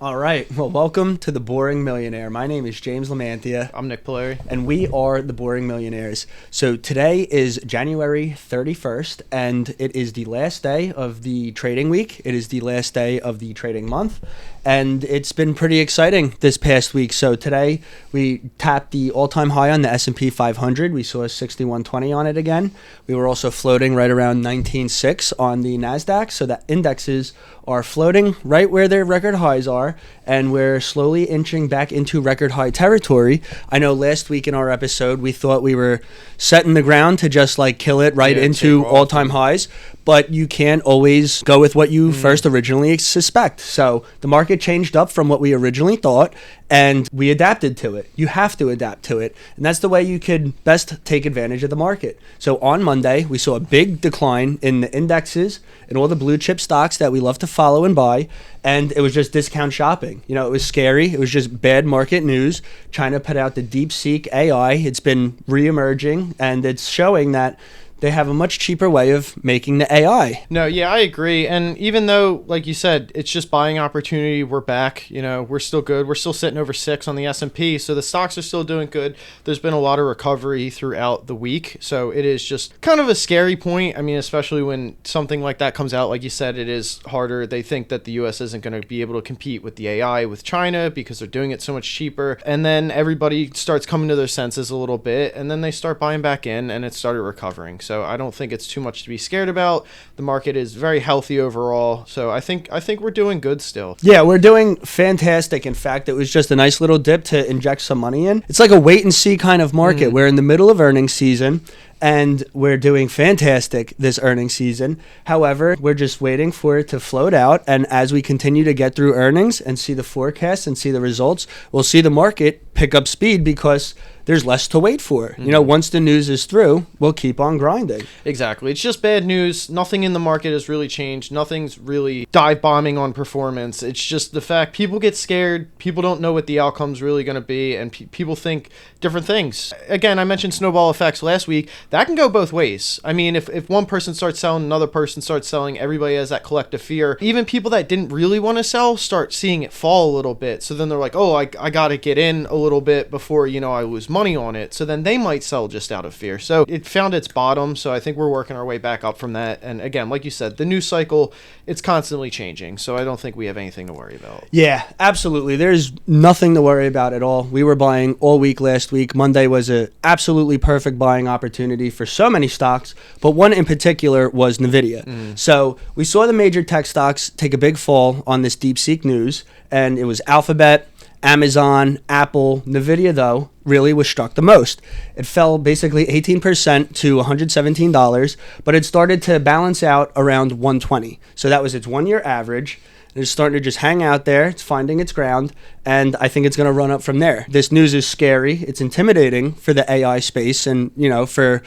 All right. Well, welcome to The Boring Millionaire. My name is James Lamantia. I'm Nick Polari. And we are The Boring Millionaires. So today is January 31st, and it is the last day of the trading week. It is the last day of the trading month, and it's been pretty exciting this past week. So today we tapped the all-time high on the S&P 500. We saw 6120 on it again. We were also floating right around 19.6 on the NASDAQ, so the indexes are floating right where their record highs are, and we're slowly inching back into record high territory. I know last week in our episode we thought we were setting the ground to just like kill it right into all-time highs, but you can't always go with what you first originally suspect. So the market changed up from what we originally thought, and we adapted to it. You have to adapt to it, and that's the way you could best take advantage of the market. So on Monday, we saw a big decline in the indexes and all the blue chip stocks that we love to follow and buy, and it was just discount shopping. You know, it was scary. It was just bad market news. China put out the DeepSeek AI. It's been reemerging, and it's showing that they have a much cheaper way of making the AI. No, yeah, I agree. And even though, like you said, it's just buying opportunity, we're back. You know, we're still good. We're still sitting over 6 on the S&P, so the stocks are still doing good. There's been a lot of recovery throughout the week, so it is just kind of a scary point. I mean, especially when something like that comes out, like you said, it is harder. They think that the U.S. isn't going to be able to compete with the AI with China because they're doing it so much cheaper. And then everybody starts coming to their senses a little bit, and then they start buying back in, and it started recovering. So I don't think it's too much to be scared about. The market is very healthy overall. So I think we're doing good still. Yeah, we're doing fantastic. In fact, it was just a nice little dip to inject some money in. It's like a wait and see kind of market. We're in the middle of earnings season, and we're doing fantastic this earnings season. However, we're just waiting for it to float out. And as we continue to get through earnings and see the forecasts and see the results, we'll see the market pick up speed because there's less to wait for. You know, once the news is through, we'll keep on grinding. Exactly. It's just bad news. Nothing in the market has really changed. Nothing's really dive bombing on performance. It's just the fact people get scared. People don't know what the outcome's really going to be, and people think different things. Again, I mentioned snowball effects last week. That can go both ways. I mean, if one person starts selling, another person starts selling, everybody has that collective fear. Even people that didn't really want to sell start seeing it fall a little bit. So then they're like, oh, I got to get in a little bit before, you know, I lose money on it. So then they might sell just out of fear. So it found its bottom. So I think we're working our way back up from that. And again, like you said, the news cycle, it's constantly changing. So I don't think we have anything to worry about. Yeah, absolutely. There's nothing to worry about at all. We were buying all week last week. Monday was an absolutely perfect buying opportunity for so many stocks, but one in particular was Nvidia. So we saw the major tech stocks take a big fall on this DeepSeek news, and it was Alphabet, Amazon, Apple. Nvidia, though, really was struck the most. It fell basically 18% to $117, but it started to balance out around 120. So that was its one-year average. It's starting to just hang out there. It's finding its ground, and I think it's going to run up from there. This news is scary. It's intimidating for the AI space and, you know, for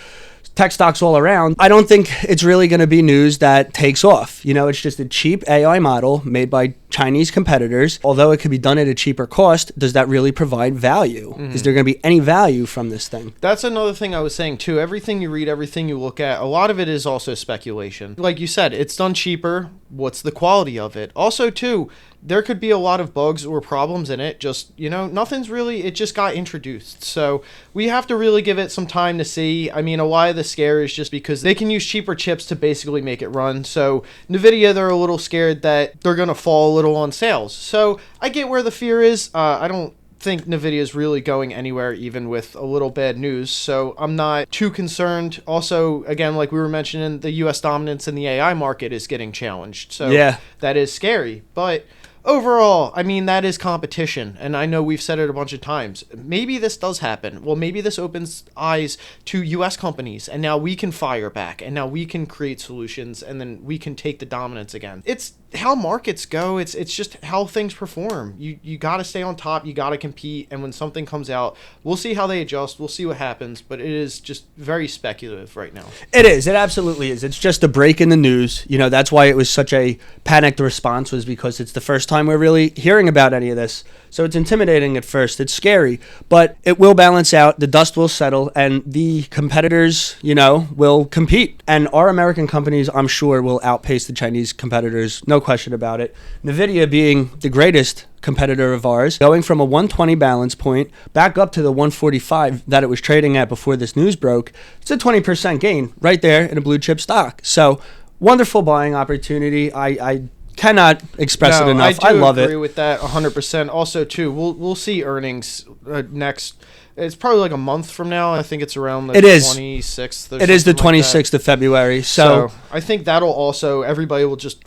tech stocks all around. I don't think it's really going to be news that takes off. You know, it's just a cheap AI model made by Chinese competitors. Although it could be done at a cheaper cost, does that really provide value? Is there going to be any value from this thing? That's another thing I was saying too. Everything you read, everything you look at, a lot of it is also speculation. Like you said, it's done cheaper. What's the quality of it? Also too, there could be a lot of bugs or problems in it. Just, you know, nothing's really, it just got introduced. So we have to really give it some time to see. I mean, a lot of the scare is just because they can use cheaper chips to basically make it run. So Nvidia, they're a little scared that they're going to fall a little on sales. So I get where the fear is. I don't think Nvidia is really going anywhere, even with a little bad news. So I'm not too concerned. Also, again, like we were mentioning, the U.S. dominance in the AI market is getting challenged. So yeah, that is scary. But overall, I mean, that is competition. And I know we've said it a bunch of times. Maybe this does happen. Well, maybe this opens eyes to U.S. companies, and now we can fire back, and now we can create solutions, and then we can take the dominance again. It's how markets go. It's just how things perform. You got to stay on top. You got to compete. And when something comes out, we'll see how they adjust. We'll see what happens. But it is just very speculative right now. It is. It absolutely is. It's just a break in the news. You know, that's why it was such a panicked response, was because it's the first time we're really hearing about any of this. So it's intimidating at first. It's scary, but it will balance out. The dust will settle, and the competitors, will compete. And our American companies, I'm sure, will outpace the Chinese competitors. No question about it. Nvidia being the greatest competitor of ours, going from a 120 balance point back up to the 145 that it was trading at before this news broke. It's a 20% gain right there in a blue chip stock. So wonderful buying opportunity. I cannot express it enough. I love it. I agree with that 100%. Also, too, we'll see earnings next. It's probably like a month from now. I think it's around the 26th. It is the 26th of February. So I think that'll also, everybody will just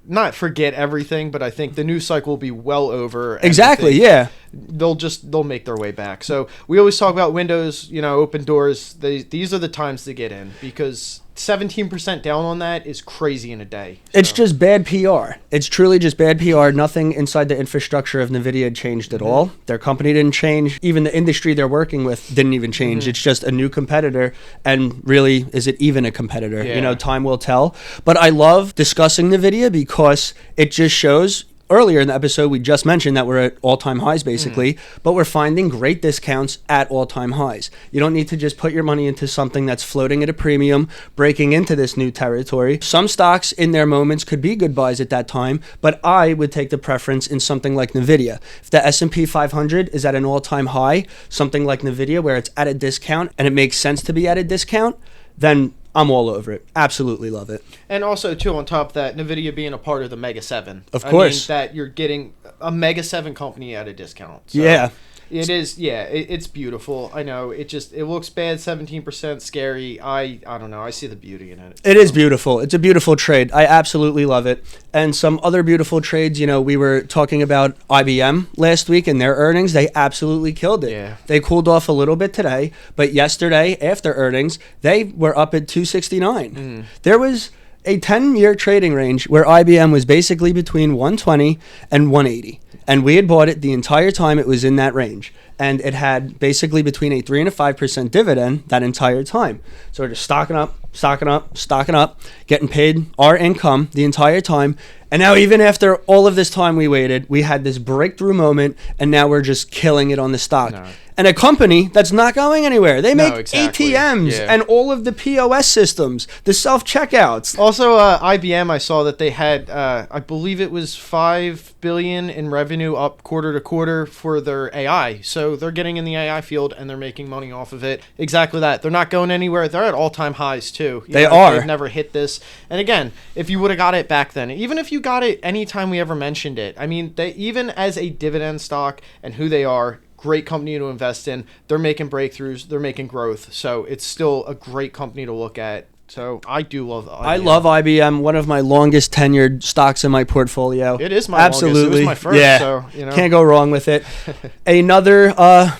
not forget everything, but I think the news cycle will be well over. Exactly, yeah. They'll make their way back. So we always talk about windows, open doors. These are the times to get in, because 17% down on that is crazy in a day. So. It's just bad PR. It's truly just bad PR. Nothing inside the infrastructure of Nvidia changed at all. Their company didn't change. Even the industry they're working with didn't even change. It's just a new competitor. And really, is it even a competitor? Yeah. Time will tell. But I love discussing Nvidia because it just shows. Earlier in the episode, we just mentioned that we're at all-time highs, basically, but we're finding great discounts at all-time highs. You don't need to just put your money into something that's floating at a premium, breaking into this new territory. Some stocks in their moments could be good buys at that time, but I would take the preference in something like Nvidia. If the S&P 500 is at an all-time high, something like Nvidia where it's at a discount and it makes sense to be at a discount, then I'm all over it. Absolutely love it. And also, too, on top of that, Nvidia being a part of the Mega 7. Of course. I mean, that you're getting a Mega 7 company at a discount. So yeah. It is, yeah, it's beautiful. I know, it looks bad, 17% scary. I don't know, I see the beauty in it. It is beautiful. It's a beautiful trade. I absolutely love it. And some other beautiful trades, we were talking about IBM last week and their earnings. They absolutely killed it. Yeah. They cooled off a little bit today, but yesterday, after earnings, they were up at 269. There was a 10-year trading range where IBM was basically between 120 and 180. And we had bought it the entire time it was in that range. And it had basically between a 3 and a 5% dividend that entire time. So we're just stocking up, getting paid our income the entire time. And now even after all of this time we waited, we had this breakthrough moment, and now we're just killing it on the stock. No. And a company that's not going anywhere. They make exactly. ATMs and all of the POS systems, the self-checkouts. Also, IBM, I saw that they had, I believe it was $5 billion in revenue up quarter to quarter for their AI. So they're getting in the AI field and they're making money off of it. Exactly that. They're not going anywhere. They're at all-time highs too. They are. They've never hit this. And again, if you would have got it back then, even if you got it anytime we ever mentioned it, I mean, they even as a dividend stock and who they are, great company to invest in. They're making breakthroughs. They're making growth. So it's still a great company to look at. So I do love IBM. I love IBM. One of my longest tenured stocks in my portfolio. It is my absolutely. Longest. It was my first. Yeah. So, Can't go wrong with it. Another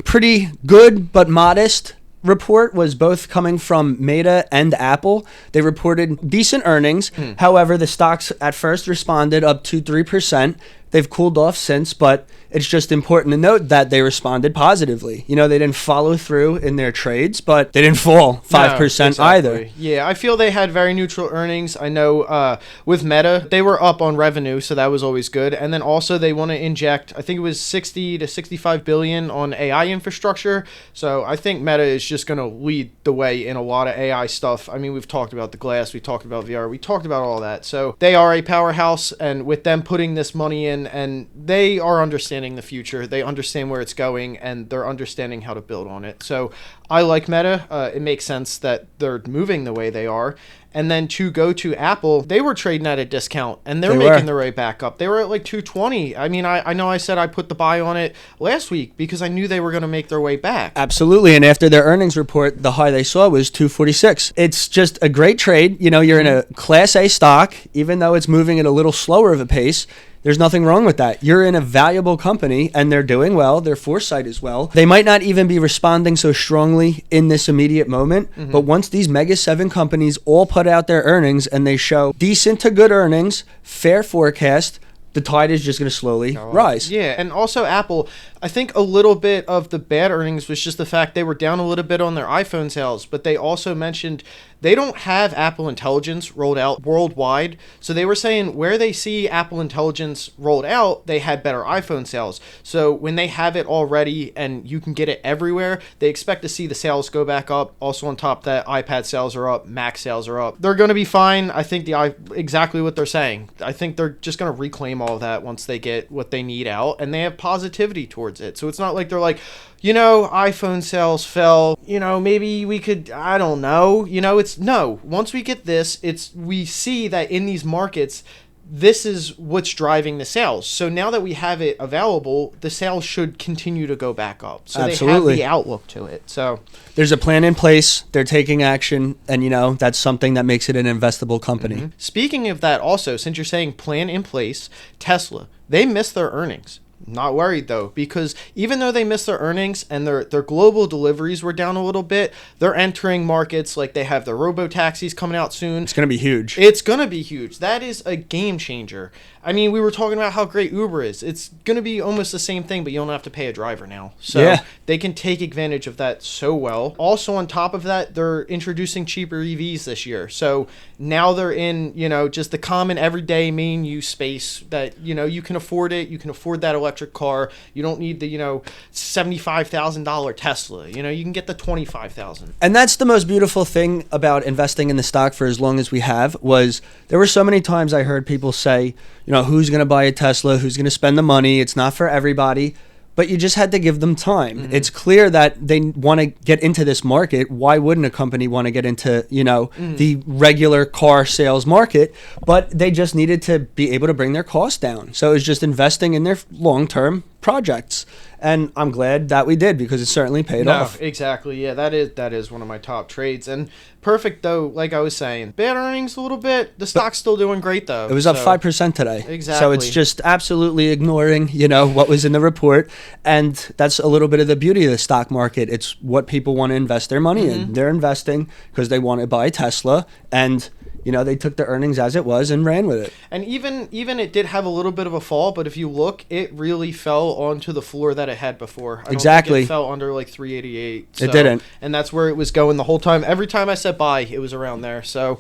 pretty good but modest report was both coming from Meta and Apple. They reported decent earnings. However, the stocks at first responded up 2-3%. They've cooled off since, but it's just important to note that they responded positively. They didn't follow through in their trades, but they didn't fall 5% either. Yeah, I feel they had very neutral earnings. I know with Meta, they were up on revenue, so that was always good. And then also they want to inject, I think it was 60 to 65 billion on AI infrastructure. So I think Meta is just going to lead the way in a lot of AI stuff. I mean, we've talked about the glass, we talked about VR, we talked about all that. So they are a powerhouse, and with them putting this money in, and they are understanding the future. They understand where it's going, and they're understanding how to build on it. So I like Meta. It makes sense that they're moving the way they are. And then to go to Apple, they were trading at a discount, and they're making their way back up. They were at like 220. I mean, I know I said I put the buy on it last week because I knew they were going to make their way back. Absolutely. And after their earnings report, the high they saw was 246. It's just a great trade. You're in a Class A stock, even though it's moving at a little slower of a pace. There's nothing wrong with that. You're in a valuable company, and they're doing well. Their foresight is well. They might not even be responding so strongly in this immediate moment, but once these Mega 7 companies all put out their earnings and they show decent to good earnings, fair forecast, the tide is just going to slowly rise. Yeah, and also Apple, I think a little bit of the bad earnings was just the fact they were down a little bit on their iPhone sales, but they also mentioned they don't have Apple Intelligence rolled out worldwide. So they were saying where they see Apple Intelligence rolled out, they had better iPhone sales. So when they have it already and you can get it everywhere, they expect to see the sales go back up. Also on top of that, iPad sales are up, Mac sales are up. They're going to be fine. I think exactly what they're saying. I think they're just going to reclaim all of that once they get what they need out, and they have positivity towards it. So it's not like they're like, iPhone sales fell, maybe we could, I don't know, it's no, once we get this, we see that in these markets, this is what's driving the sales. So now that we have it available, the sales should continue to go back up. So Absolutely. They have the outlook to it. So there's a plan in place. They're taking action. And, that's something that makes it an investable company. Mm-hmm. Speaking of that also, since you're saying plan in place, Tesla, they missed their earnings. Not worried though, because even though they missed their earnings and their global deliveries were down a little bit, they're entering markets like they have their robo-taxis coming out soon. It's going to be huge. It's going to be huge. That is a game changer. I mean, we were talking about how great Uber is. It's going to be almost the same thing, but you don't have to pay a driver now. So they can take advantage of that so well. Also, on top of that, they're introducing cheaper EVs this year. So now they're in, just the common everyday main use space that, you can afford it. You can afford that electric car. You don't need the, $75,000 Tesla. You can get the $25,000. And that's the most beautiful thing about investing in the stock for as long as we have was there were so many times I heard people say, who's going to buy a Tesla? Who's going to spend the money? It's not for everybody. But you just had to give them time. Mm-hmm. It's clear that they want to get into this market. Why wouldn't a company want to get into, the regular car sales market? But they just needed to be able to bring their costs down. So it was just investing in their long-term projects. And I'm glad that we did because it certainly paid off. Exactly. Yeah, that is one of my top trades. And perfect, though, like I was saying. Bad earnings a little bit. The stock's still doing great, though. It was up 5% today. Exactly. So it's just absolutely ignoring, what was in the report. And that's a little bit of the beauty of the stock market. It's what people want to invest their money in. They're investing because they want to buy Tesla. And they took the earnings as it was and ran with it. And even it did have a little bit of a fall, but if you look, it really fell onto the floor that it had before. I don't think it fell under like 388. So, it didn't. And that's where it was going the whole time. Every time I said buy, it was around there. So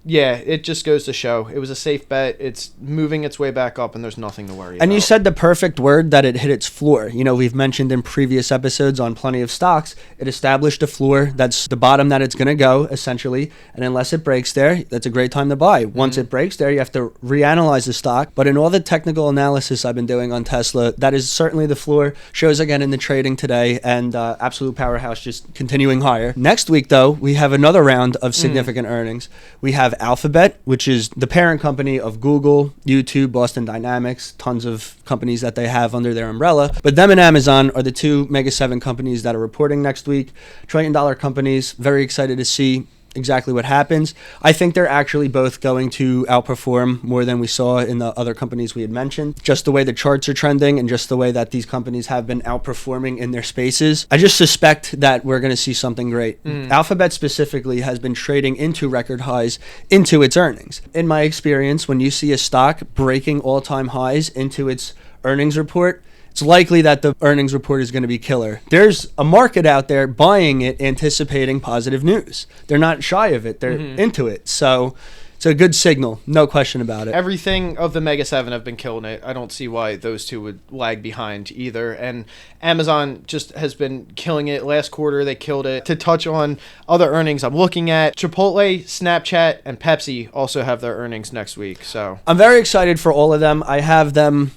yeah, it just goes to show it was a safe bet. It's moving its way back up, and there's nothing to worry about. And you said the perfect word that it hit its floor. We've mentioned in previous episodes on plenty of stocks, it established a floor that's the bottom that it's going to go, essentially. And unless it breaks there, that's a great time to buy. Once it breaks there, you have to reanalyze the stock. But in all the technical analysis I've been doing on Tesla, that is certainly the floor. Shows again in the trading today, and absolute powerhouse just continuing higher. Next week, though, we have another round of significant earnings. We have Alphabet, which is the parent company of Google, YouTube, Boston Dynamics, tons of companies that they have under their umbrella. But them and Amazon are the two Mega 7 companies that are reporting next week. $1 trillion companies. Very excited to see exactly what happens. I think they're actually both going to outperform more than we saw in the other companies we had mentioned. Just the way the charts are trending and just the way that these companies have been outperforming in their spaces. I just suspect that we're going to see something great. Alphabet specifically has been trading into record highs into its earnings. In my experience, when you see a stock breaking all-time highs into its earnings report, it's likely that the earnings report is going to be killer. There's a market out there buying it, anticipating positive news. They're not shy of it. They're into it. So it's a good signal. No question about it. Everything of the Mega 7 have been killing it. I don't see why those two would lag behind either. And Amazon just has been killing it. Last quarter, they killed it. To touch on other earnings I'm looking at, Chipotle, Snapchat, and Pepsi also have their earnings next week. So I'm very excited for all of them. I have them,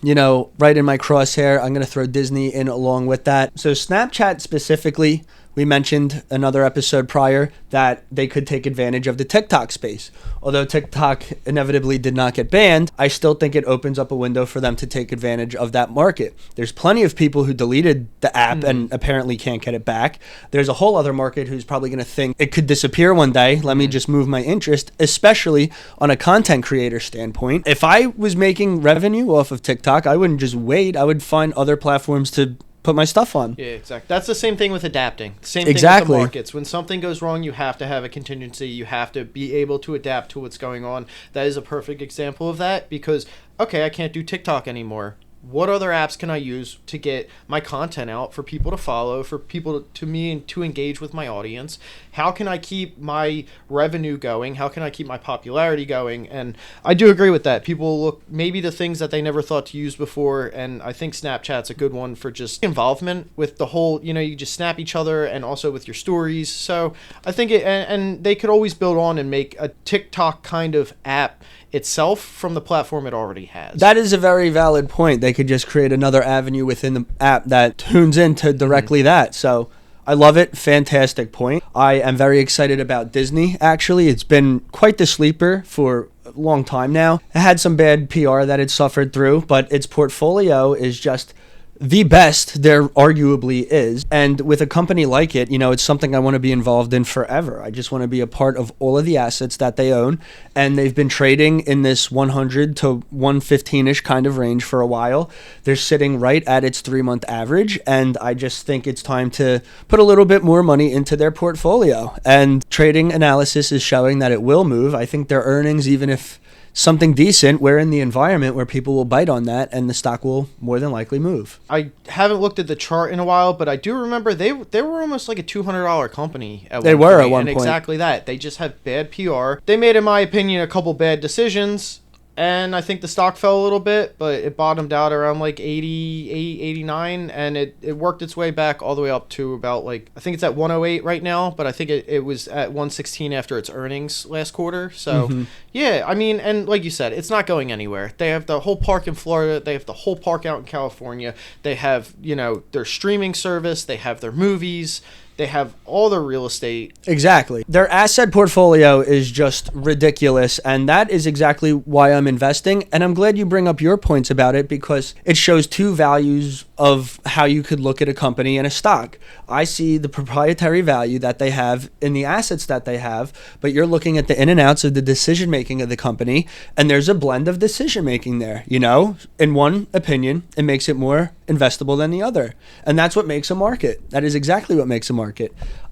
right in my crosshair. I'm going to throw Disney in along with that. So Snapchat specifically, we mentioned another episode prior that they could take advantage of the TikTok space. Although TikTok inevitably did not get banned, I still think it opens up a window for them to take advantage of that market. There's plenty of people who deleted the app and apparently can't get it back. There's a whole other market who's probably going to think it could disappear one day. Let me just move my interest, especially on a content creator standpoint. If I was making revenue off of TikTok, I wouldn't just wait. I would find other platforms to put my stuff on. Yeah, exactly. That's the same thing with adapting. Same thing with Exactly. the markets. When something goes wrong, you have to have a contingency. You have to be able to adapt to what's going on. That is a perfect example of that because, okay, I can't do TikTok anymore. What other apps can I use to get my content out for people to follow, for people to engage with my audience? How can I keep my revenue going? How can I keep my popularity going? And I do agree with that. People look maybe to things that they never thought to use before, and I think Snapchat's a good one for just involvement with the whole, you just snap each other and also with your stories. So I think and they could always build on and make a TikTok kind of app itself from the platform it already has. That is a very valid point. They could just create another avenue within the app that tunes into directly that. So I love it. Fantastic point. I am very excited about Disney, actually. It's been quite the sleeper for a long time now. It had some bad PR that it suffered through, but its portfolio is just the best there arguably is. And with a company like it, it's something I want to be involved in forever. I just want to be a part of all of the assets that they own. And they've been trading in this 100 to 115-ish kind of range for a while. They're sitting right at its 3-month average. And I just think it's time to put a little bit more money into their portfolio. And trading analysis is showing that it will move. I think their earnings, even if something decent, we're in the environment where people will bite on that and the stock will more than likely move. I haven't looked at the chart in a while, but I do remember they were almost like a $200 company at they one were point, at one and point. Exactly that. They just had bad PR. They made, in my opinion, a couple bad decisions, and I think the stock fell a little bit, but it bottomed out around like 88, 89, and it worked its way back all the way up to about I think it's at 108 right now, but I think it was at 116 after its earnings last quarter. So, yeah, I mean, and like you said, it's not going anywhere. They have the whole park in Florida. They have the whole park out in California. They have, their streaming service. They have their movies. They have all their real estate. Exactly. Their asset portfolio is just ridiculous, and that is exactly why I'm investing. And I'm glad you bring up your points about it because it shows two values of how you could look at a company and a stock. I see the proprietary value that they have in the assets that they have, but you're looking at the in and outs of the decision making of the company, and there's a blend of decision making there. In one opinion, it makes it more investable than the other, and that's what makes a market. That is exactly what makes a market.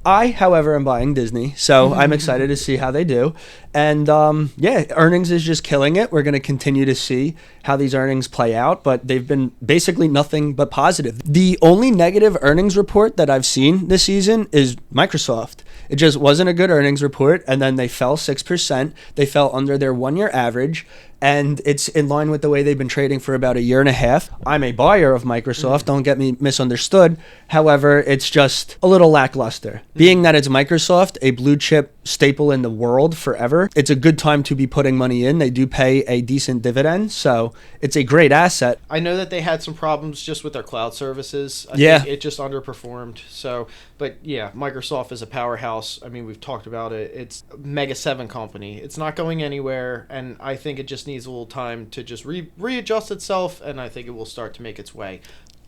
I, however, am buying Disney, so I'm excited to see how they do. And earnings is just killing it. We're going to continue to see how these earnings play out, but they've been basically nothing but positive. The only negative earnings report that I've seen this season is Microsoft. It just wasn't a good earnings report, and then they fell 6%. They fell under their 1-year average, and it's in line with the way they've been trading for about a year and a half. I'm a buyer of Microsoft, don't get me misunderstood. However, it's just a little lackluster. Being that it's Microsoft, a blue chip staple in the world forever, it's a good time to be putting money in. They do pay a decent dividend, so it's a great asset. I know that they had some problems just with their cloud services. I think it just underperformed. So, but yeah, Microsoft is a powerhouse. I mean, we've talked about it. It's a Mega 7 company. It's not going anywhere, and I think it just needs a little time to just readjust itself, and I think it will start to make its way.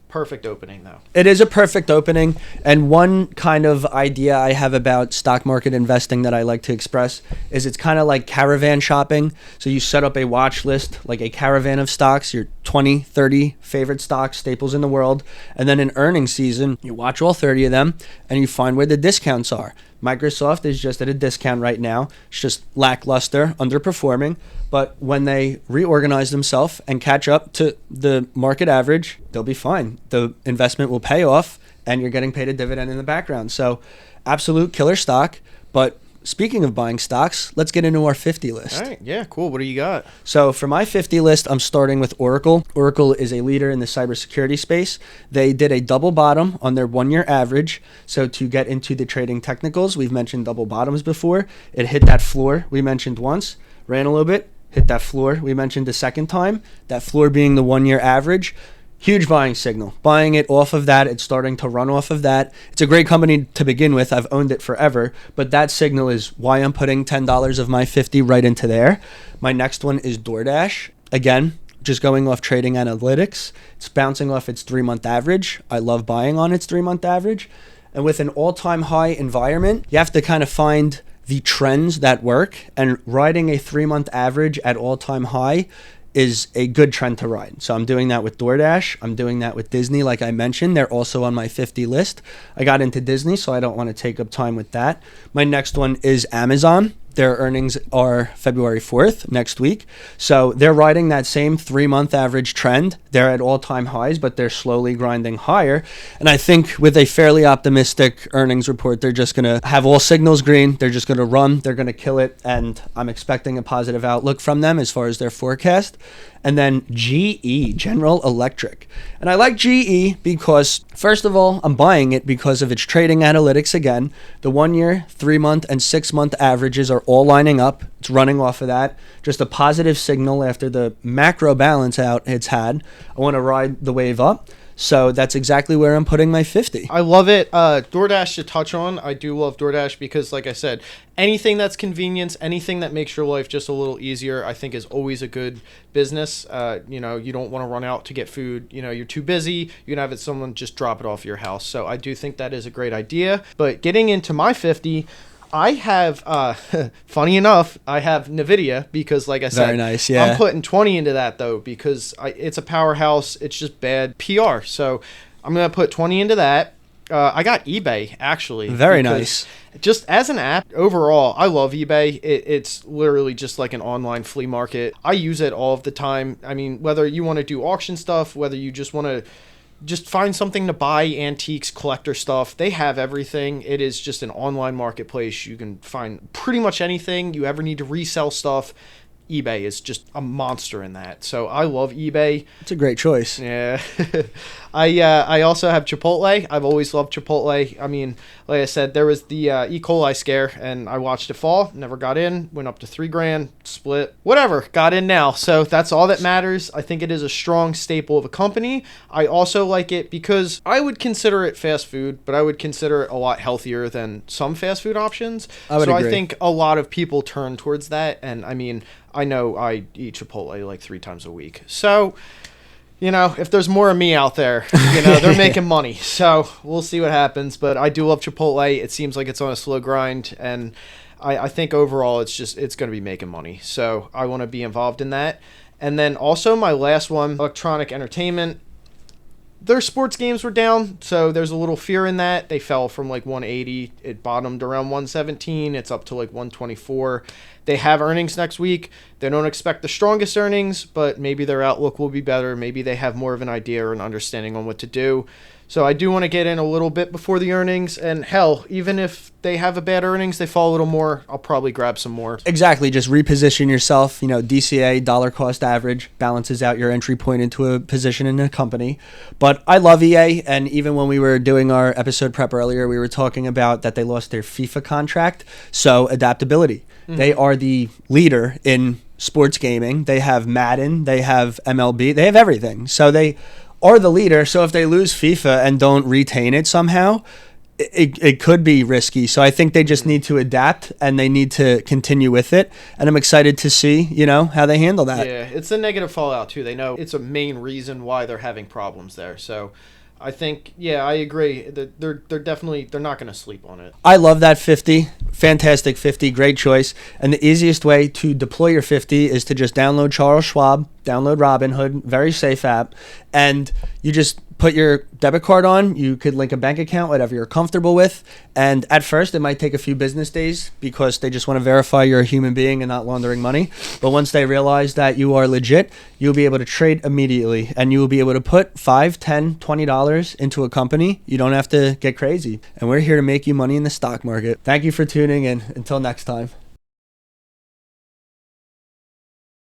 Perfect opening, though. It is a perfect opening, and one kind of idea I have about stock market investing that I like to express is it's kind of like caravan shopping. So you set up a watch list, like a caravan of stocks, your 20, 30 favorite stocks, staples in the world, and then in earnings season, you watch all 30 of them, and you find where the discounts are. Microsoft is just at a discount right now. It's just lackluster, underperforming. But when they reorganize themselves and catch up to the market average, they'll be fine. The investment will pay off, and you're getting paid a dividend in the background. So absolute killer stock. But speaking of buying stocks, let's get into our 50 list. All right. Yeah, cool. What do you got? So for my 50 list, I'm starting with Oracle. Oracle is a leader in the cybersecurity space. They did a double bottom on their 1-year average. So to get into the trading technicals, we've mentioned double bottoms before. It hit that floor we mentioned once, ran a little bit, hit that floor we mentioned the second time, that floor being the 1-year average. Huge buying signal. Buying it off of that, it's starting to run off of that. It's a great company to begin with. I've owned it forever, but that signal is why I'm putting $10 of my 50 right into there. My next one is DoorDash. Again, just going off trading analytics. It's bouncing off its 3-month average. I love buying on its 3-month average. And with an all-time high environment, you have to kind of find the trends that work, and riding a 3-month average at all-time high is a good trend to ride. So I'm doing that with DoorDash. I'm doing that with Disney, like I mentioned. They're also on my 50 list. I got into Disney, so I don't want to take up time with that. My next one is Amazon. Their earnings are February 4th, next week. So they're riding that same 3-month average trend. They're at all-time highs, but they're slowly grinding higher. And I think with a fairly optimistic earnings report, they're just going to have all signals green. They're just going to run. They're going to kill it. And I'm expecting a positive outlook from them as far as their forecast. And then GE, General Electric. And I like GE because, first of all, I'm buying it because of its trading analytics again. The 1-year, 3-month, and 6-month averages are all lining up. It's running off of that. Just a positive signal after the macro balance out it's had. I want to ride the wave up. So that's exactly where I'm putting my 50. I love it. DoorDash to touch on. I do love DoorDash because, like I said, anything that's convenience, anything that makes your life just a little easier, I think is always a good business. You don't want to run out to get food. You're too busy. You can have someone just drop it off your house. So I do think that is a great idea. But getting into my 50, I have, funny enough, I have Nvidia because, like I said, very nice, yeah. I'm putting 20 into that, though, because it's a powerhouse. It's just bad PR. So I'm going to put 20 into that. I got eBay, actually. Very nice. Just as an app, overall, I love eBay. It's literally just like an online flea market. I use it all of the time. I mean, whether you want to do auction stuff, whether you just want to just find something to buy, antiques, collector stuff. They have everything. It is just an online marketplace. You can find pretty much anything you ever need to resell stuff. eBay is just a monster in that. So I love eBay. It's a great choice. Yeah. I also have Chipotle. I've always loved Chipotle. I mean, like I said, there was the E. coli scare, and I watched it fall. Never got in. Went up to $3,000. Split. Whatever. Got in now. So that's all that matters. I think it is a strong staple of a company. I also like it because I would consider it fast food, but I would consider it a lot healthier than some fast food options. I would agree. I think a lot of people turn towards that, and I mean, I know I eat Chipotle like 3 times a week. So, if there's more of me out there, they're making money. So we'll see what happens. But I do love Chipotle. It seems like it's on a slow grind. And I think overall it's going to be making money. So I want to be involved in that. And then also my last one, electronic entertainment. Their sports games were down, so there's a little fear in that. They fell from like 180. It bottomed around 117. It's up to like 124. They have earnings next week. They don't expect the strongest earnings, but maybe their outlook will be better. Maybe they have more of an idea or an understanding on what to do. So I do want to get in a little bit before the earnings. And hell, even if they have a bad earnings, they fall a little more, I'll probably grab some more. Exactly. Just reposition yourself. DCA, dollar cost average, balances out your entry point into a position in a company. But I love EA. And even when we were doing our episode prep earlier, we were talking about that they lost their FIFA contract. So adaptability. Mm-hmm. They are the leader in sports gaming. They have Madden. They have MLB. They have everything. So they are the leader. So if they lose FIFA and don't retain it somehow, it could be risky. So I think they just need to adapt and they need to continue with it. And I'm excited to see, how they handle that. Yeah, it's a negative fallout too. They know it's a main reason why they're having problems there. So I think, I agree. They're not going to sleep on it. I love that 50. Fantastic 50. Great choice. And the easiest way to deploy your 50 is to just download Charles Schwab, download Robinhood, very safe app, and you just put your debit card on. You could link a bank account, whatever you're comfortable with. And at first, it might take a few business days because they just want to verify you're a human being and not laundering money. But once they realize that you are legit, you'll be able to trade immediately. And you will be able to put $5, $10, $20 into a company. You don't have to get crazy. And we're here to make you money in the stock market. Thank you for tuning in. Until next time.